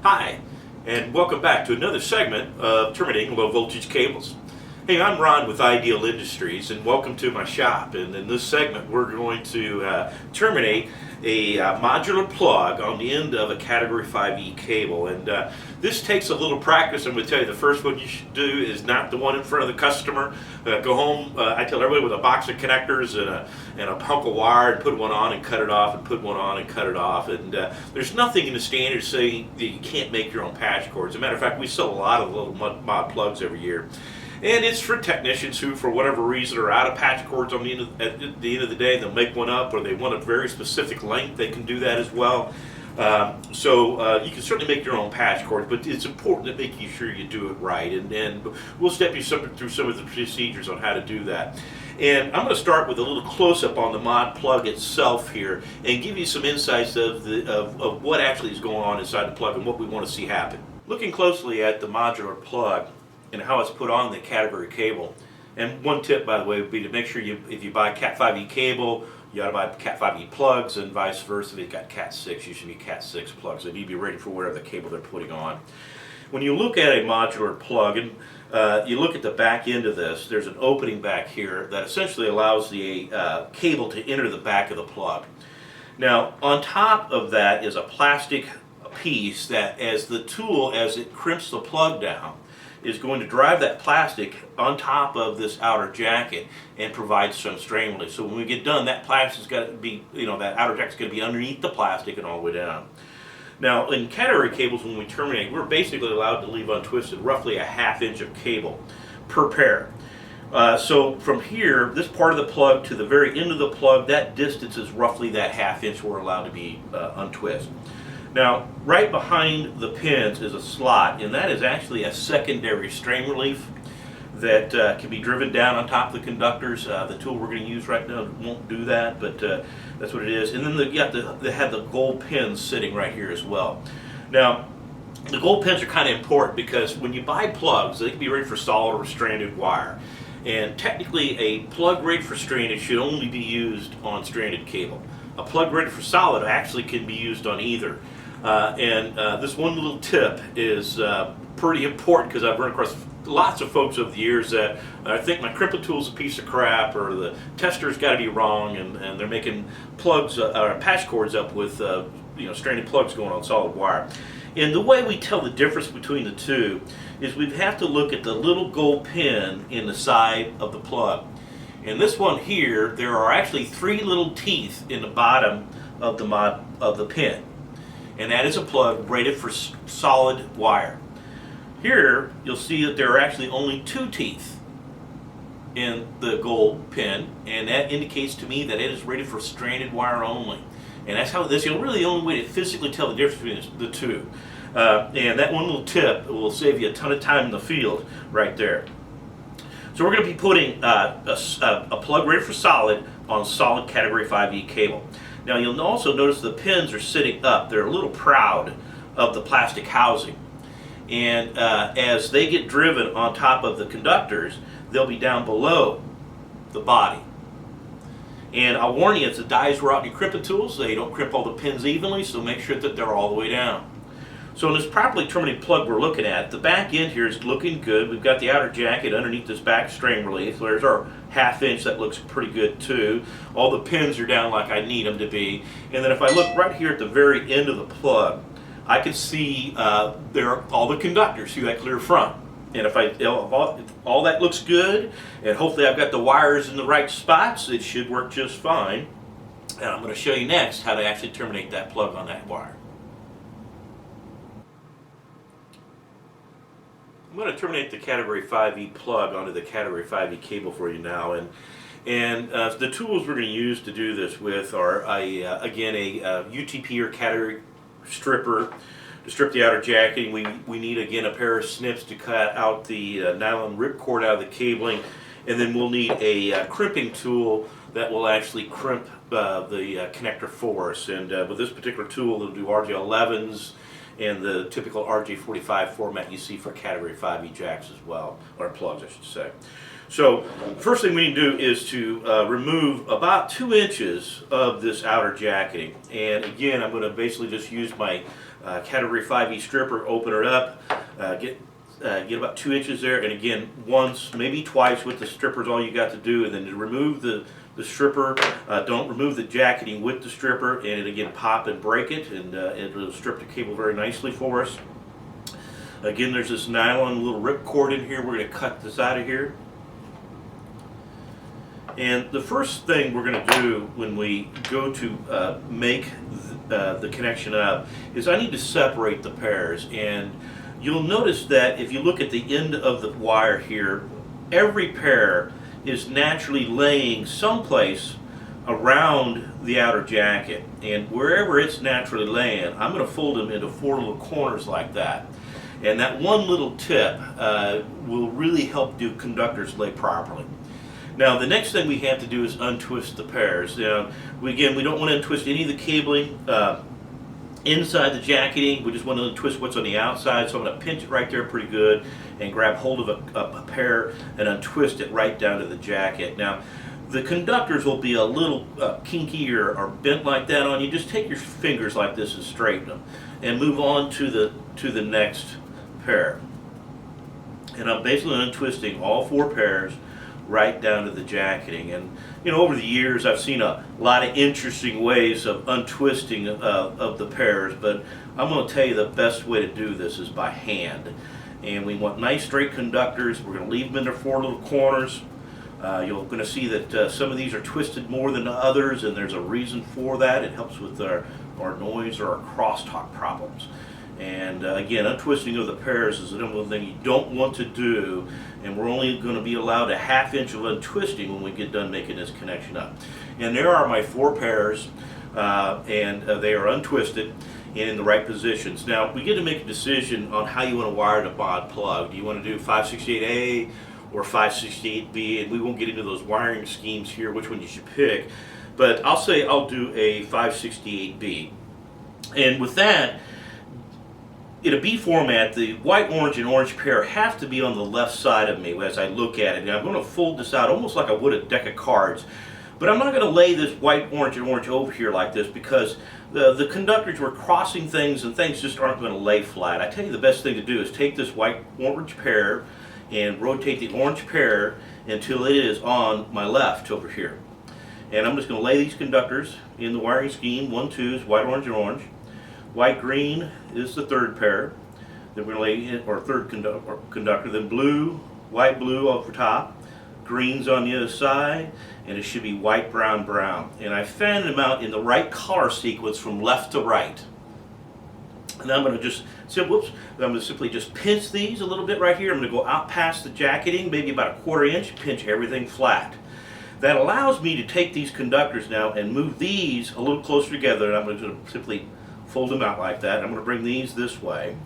Hi, and welcome back to another segment of Terminating Low Voltage Cables. Hey, I'm Ron with Ideal Industries, and welcome to my shop. And in this segment, we're going to terminate a modular plug on the end of a Category 5E cable. And this takes a little practice. I'm going to tell you the first one you should do is not the one in front of the customer. Go home, I tell everybody, with a box of connectors and a hunk of wire, and put one on and cut it off, and put one on and cut it off. And there's nothing in the standards saying that you can't make your own patch cords. As a matter of fact, we sell a lot of little mod plugs every year. And it's for technicians who, for whatever reason, are out of patch cords at the end of the day. They'll make one up, or they want a very specific length. They can do that as well. So you can certainly make your own patch cords, but it's important to make sure you do it right. And we'll step you through some of the procedures on how to do that. And I'm going to start with a little close-up on the mod plug itself here, and give you some insights of what actually is going on inside the plug and what we want to see happen. Looking closely at the modular plug and how it's put on the category cable. And one tip, by the way, would be to make sure if you buy Cat 5e cable, you ought to buy Cat 5e plugs, and vice versa. If you've got Cat 6, you should be Cat 6 plugs. They need to be ready for whatever the cable they're putting on. When you look at a modular plug, and you look at the back end of this, there's an opening back here that essentially allows the cable to enter the back of the plug. Now, on top of that is a plastic piece that, as the tool, as it crimps the plug down, is going to drive that plastic on top of this outer jacket and provide some strain relief. So when we get done, that plastic's got to be, that outer jacket's going to be underneath the plastic and all the way down. Now, in category cables, when we terminate, we're basically allowed to leave untwisted roughly a ½ inch of cable per pair. So from here, this part of the plug to the very end of the plug, that distance is roughly that ½ inch we're allowed to be untwist. Now, right behind the pins is a slot, and that is actually a secondary strain relief that can be driven down on top of the conductors. The tool we're going to use right now won't do that, but that's what it is. And then you have to have the gold pins sitting right here as well. Now, the gold pins are kind of important because when you buy plugs, they can be ready for solid or stranded wire. And technically, a plug ready for stranded should only be used on stranded cable. A plug ready for solid actually can be used on either. This one little tip is pretty important because I've run across lots of folks over the years that I think my crimping tool's a piece of crap, or the tester's got to be wrong, and they're making plugs or patch cords up with stranded plugs going on solid wire. And the way we tell the difference between the two is we have to look at the little gold pin in the side of the plug. And this one here, there are actually 3 little teeth in the bottom of the pin. And that is a plug rated for solid wire. Here, you'll see that there are actually only 2 teeth in the gold pin, and that indicates to me that it is rated for stranded wire only. And that's how this, really the only way to physically tell the difference between the two. And that one little tip will save you a ton of time in the field right there. So we're going to be putting a plug rated for solid on solid Category 5E cable. Now you'll also notice the pins are sitting up. They're a little proud of the plastic housing. And as they get driven on top of the conductors, they'll be down below the body. And I'll warn you, as the dies were out in your crimping tools, they don't crimp all the pins evenly, so make sure that they're all the way down. So in this properly terminated plug we're looking at, the back end here is looking good. We've got the outer jacket underneath this back strain relief. There's our ½ inch, that looks pretty good too. All the pins are down like I need them to be. And then if I look right here at the very end of the plug, I can see there are all the conductors, see that clear front. And if all that looks good, and hopefully I've got the wires in the right spots, it should work just fine. And I'm going to show you next how to actually terminate that plug on that wire. I'm going to terminate the Category 5E plug onto the Category 5E cable for you now, and the tools we're going to use to do this with are again a UTP or category stripper to strip the outer jacketing. We need again a pair of snips to cut out the nylon ripcord out of the cabling, and then we'll need a crimping tool that will actually crimp the connector for us. And with this particular tool, it'll do RJ11s and the typical RJ45 format you see for Category 5E jacks as well, or plugs I should say. So first thing we need to do is to remove about 2 inches of this outer jacketing. And again, I'm going to basically just use my category 5E stripper, open it up, get about 2 inches there, and again, once, maybe twice with the stripper is all you got to do, and then to remove the stripper, don't remove the jacketing with the stripper, and it again pop and break it, and it'll strip the cable very nicely for us. Again, there's this nylon little rip cord in here. We're going to cut this out of here. And the first thing we're going to do when we go to make the connection up is I need to separate the pairs. And you'll notice that if you look at the end of the wire here, every pair is naturally laying someplace around the outer jacket. And wherever it's naturally laying, I'm going to fold them into 4 little corners like that. And that one little tip will really help do conductors lay properly. Now the next thing we have to do is untwist the pairs. Now, we don't want to untwist any of the cabling inside the jacketing. We just want to untwist what's on the outside. So I'm going to pinch it right there pretty good and grab hold of a pair and untwist it right down to the jacket. Now the conductors will be a little kinky or bent like that on you. Just take your fingers like this and straighten them and move on to the next pair. And I'm basically untwisting all 4 pairs right down to the jacketing. And over the years I've seen a lot of interesting ways of untwisting of the pairs, but I'm going to tell you the best way to do this is by hand. And we want nice straight conductors. We're going to leave them in their 4 little corners. You're going to see that some of these are twisted more than others, and there's a reason for that. It helps with our noise or our crosstalk problems. And again, untwisting of the pairs is the number one thing you don't want to do, and we're only going to be allowed a 1/2 inch of untwisting when we get done making this connection up. And there are my 4 pairs, and they are untwisted and in the right positions. Now we get to make a decision on how you want to wire the mod plug. Do you want to do 568A or 568B? And we won't get into those wiring schemes here, which one you should pick, but I'll say I'll do a 568B. And with that, in a B format, the white, orange, and orange pair have to be on the left side of me as I look at it. And I'm going to fold this out almost like I would a deck of cards. But I'm not going to lay this white, orange, and orange over here like this, because the conductors were crossing things and things just aren't going to lay flat. I tell you the best thing to do is take this white, orange pair and rotate the orange pair until it is on my left over here. And I'm just going to lay these conductors in the wiring scheme. 1, 2 is white, orange, and orange. White, green is the 3rd pair. Then we're going to lay in our 3rd conductor. Then blue, white, blue over top. Green's on the other side, and it should be white, brown, brown. And I fan them out in the right color sequence from left to right. And I'm going to just simply just pinch these a little bit right here. I'm going to go out past the jacketing, maybe about 1/4 inch, pinch everything flat. That allows me to take these conductors now and move these a little closer together, and I'm going to simply fold them out like that. I'm going to bring these this way.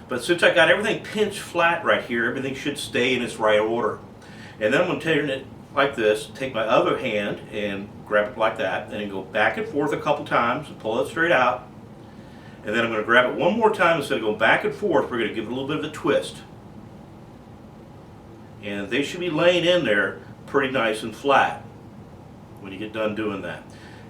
But since I got everything pinched flat right here, everything should stay in its right order. And then I'm going to turn it like this, take my other hand and grab it like that, and then go back and forth a couple times and pull it straight out. And then I'm going to grab it one more time. Instead of going back and forth, we're going to give it a little bit of a twist. And they should be laying in there pretty nice and flat when you get done doing that.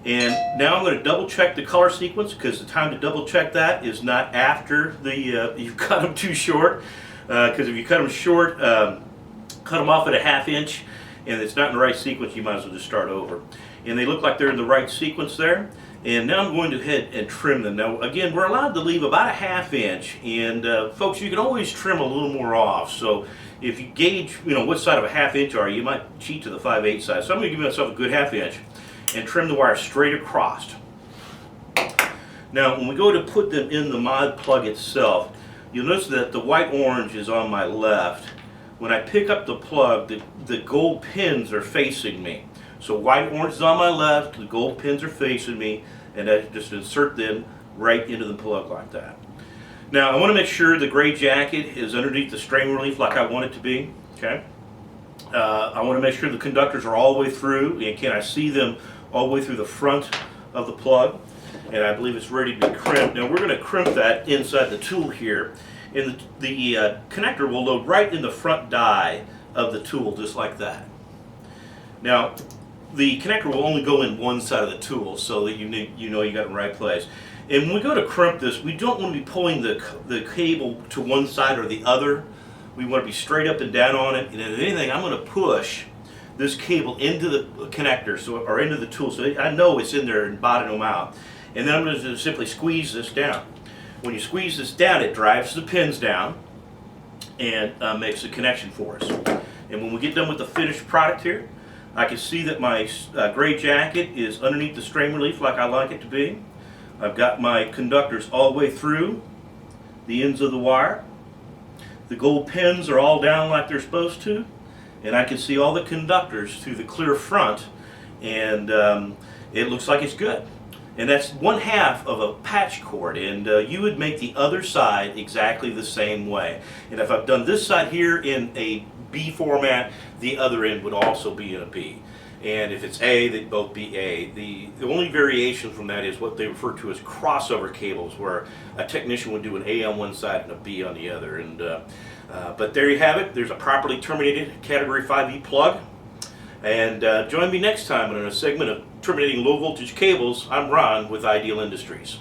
And now I'm going to double check the color sequence, because the time to double check that is not after you've cut them too short. Because if you cut them short, cut them off at a 1/2 inch, and it's not in the right sequence, you might as well just start over. And they look like they're in the right sequence there. And now I'm going to head and trim them. Now again, we're allowed to leave about a 1/2 inch, and folks, you can always trim a little more off. So if you gauge, what side of a 1/2 inch are you, might cheat to the 5/8 side. So I'm going to give myself a good 1/2 inch and trim the wire straight across. Now when we go to put them in the mod plug itself, you'll notice that the white orange is on my left. When I pick up the plug, the gold pins are facing me. So white orange is on my left, the gold pins are facing me, and I just insert them right into the plug like that. Now I want to make sure the gray jacket is underneath the strain relief like I want it to be. Okay. I want to make sure the conductors are all the way through, and can I see them all the way through the front of the plug, and I believe it's ready to be crimped. Now we're going to crimp that inside the tool here, and the connector will load right in the front die of the tool, just like that. Now the connector will only go in one side of the tool, so that you know you got it in the right place. And when we go to crimp this, we don't want to be pulling the cable to one side or the other. We want to be straight up and down on it. And if anything, I'm going to push this cable into the connector, or into the tool, so I know it's in there and bottom them out. And then I'm going to simply squeeze this down. When you squeeze this down, it drives the pins down and makes a connection for us. And when we get done with the finished product here, I can see that my gray jacket is underneath the strain relief like I like it to be. I've got my conductors all the way through the ends of the wire. The gold pins are all down like they're supposed to. And I can see all the conductors through the clear front, and it looks like it's good. And that's 1/2 of a patch cord, and you would make the other side exactly the same way. And if I've done this side here in a B format, the other end would also be in a B. And if it's A, they'd both be A. The only variation from that is what they refer to as crossover cables, where a technician would do an A on one side and a B on the other. And but there you have it. There's a properly terminated Category 5E plug. And join me next time in a segment of Terminating Low Voltage Cables. I'm Ron with Ideal Industries.